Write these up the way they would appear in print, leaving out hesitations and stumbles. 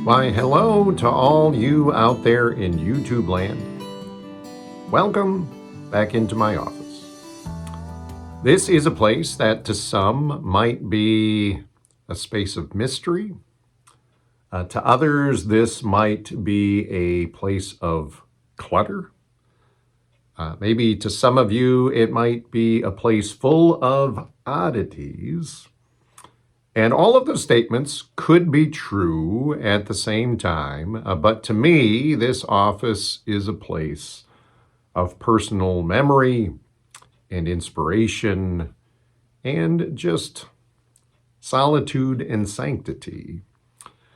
Why, hello to all you out there in YouTube land. Welcome back into my office. This is a place that to some might be a space of mystery. To others, this might be a place of clutter. Maybe to some of you, it might be a place full of oddities. And all of those statements could be true at the same time, but to me, this office is a place of personal memory and inspiration and just solitude and sanctity.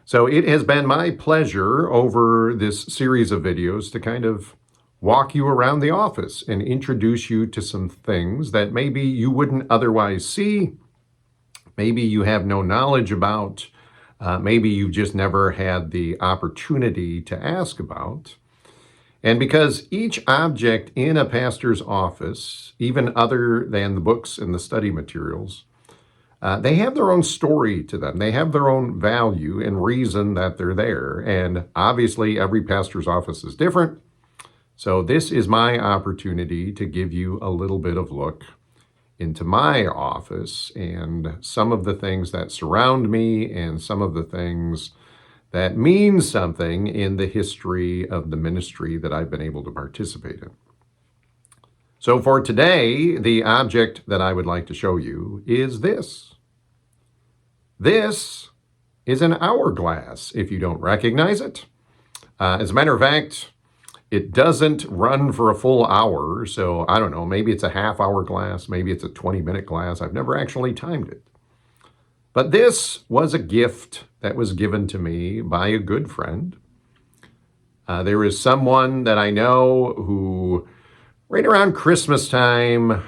So it has been my pleasure over this series of videos to kind of walk you around the office and introduce you to some things that maybe you wouldn't otherwise see. Maybe you have no knowledge about, maybe you've just never had the opportunity to ask about. And because each object in a pastor's office, even other than the books and the study materials, they have their own story to them. They have their own value and reason that they're there. And obviously every pastor's office is different. So this is my opportunity to give you a little bit of look into my office and some of the things that surround me and some of the things that mean something in the history of the ministry that I've been able to participate in. So for today, the object that I would like to show you is this. This is an hourglass, if you don't recognize it. As a matter of fact, it doesn't run for a full hour, so I don't know, maybe it's a half-hour glass, maybe it's a 20-minute glass. I've never actually timed it. But this was a gift that was given to me by a good friend. There is someone that I know who, right around Christmas time,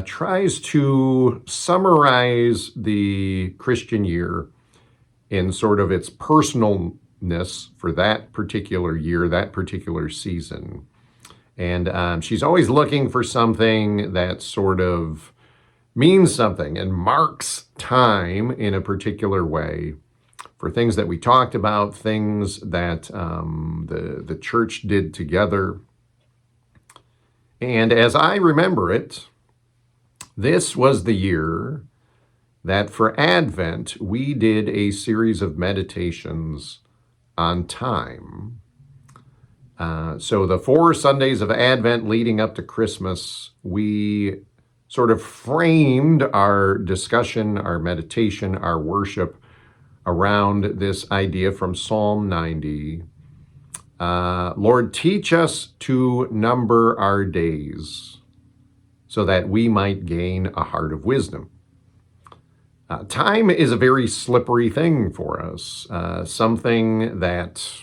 tries to summarize the Christian year in sort of its personalness for that particular year, that particular season. And she's always looking for something that sort of means something and marks time in a particular way for things that we talked about, things that the church did together. And as I remember it, this was the year that for Advent, we did a series of meditations on time. So the 4 Sundays of Advent leading up to Christmas, we sort of framed our discussion, our meditation, our worship around this idea from Psalm 90. Lord, teach us to number our days so that we might gain a heart of wisdom. Time is a very slippery thing for us, something that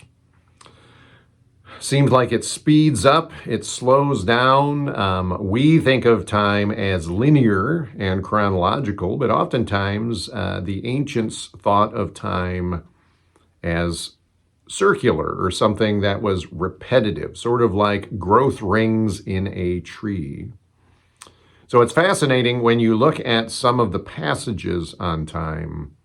seems like it speeds up, it slows down. We think of time as linear and chronological, but oftentimes the ancients thought of time as circular or something that was repetitive, sort of like growth rings in a tree. So it's fascinating when you look at some of the passages on time,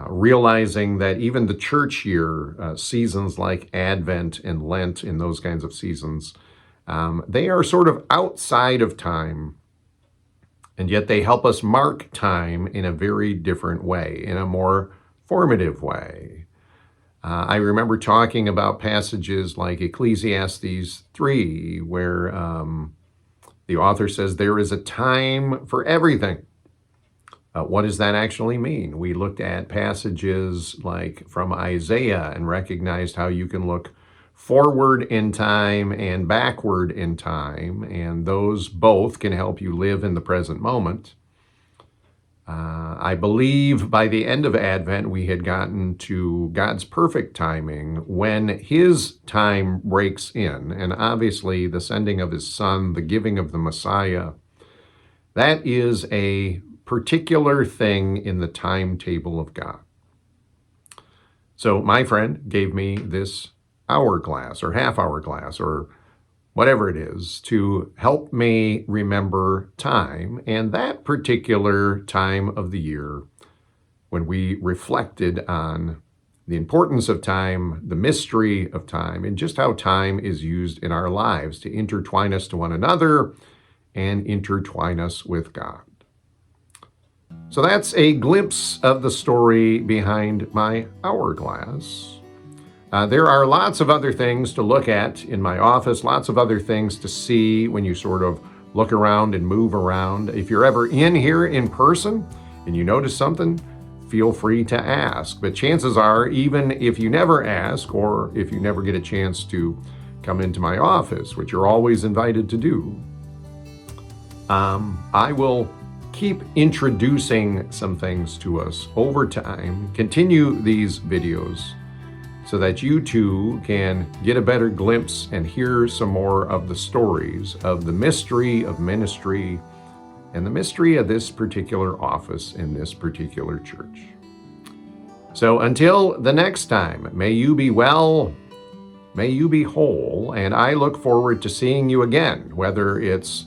realizing that even the church year, seasons like Advent and Lent and those kinds of seasons, they are sort of outside of time, and yet they help us mark time in a very different way, in a more formative way. I remember talking about passages like Ecclesiastes 3, where the author says there is a time for everything. What does that actually mean? We looked at passages like from Isaiah and recognized how you can look forward in time and backward in time, and those both can help you live in the present moment. I believe by the end of Advent, we had gotten to God's perfect timing when his time breaks in. And obviously the sending of his son, the giving of the Messiah, that is a particular thing in the timetable of God. So my friend gave me this hourglass or half-hour glass or whatever it is, to help me remember time, and that particular time of the year when we reflected on the importance of time, the mystery of time, and just how time is used in our lives to intertwine us to one another and intertwine us with God. So that's a glimpse of the story behind my hourglass. There are lots of other things to look at in my office, lots of other things to see when you sort of look around and move around. If you're ever in here in person and you notice something, feel free to ask. But chances are, even if you never ask or if you never get a chance to come into my office, which you're always invited to do, I will keep introducing some things to us over time, continue these videos so that you too can get a better glimpse and hear some more of the stories of the mystery of ministry and the mystery of this particular office in this particular church. So until the next time, may you be well, may you be whole, and I look forward to seeing you again, whether it's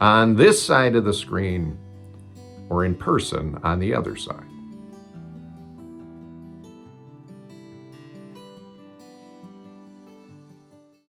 on this side of the screen or in person on the other side.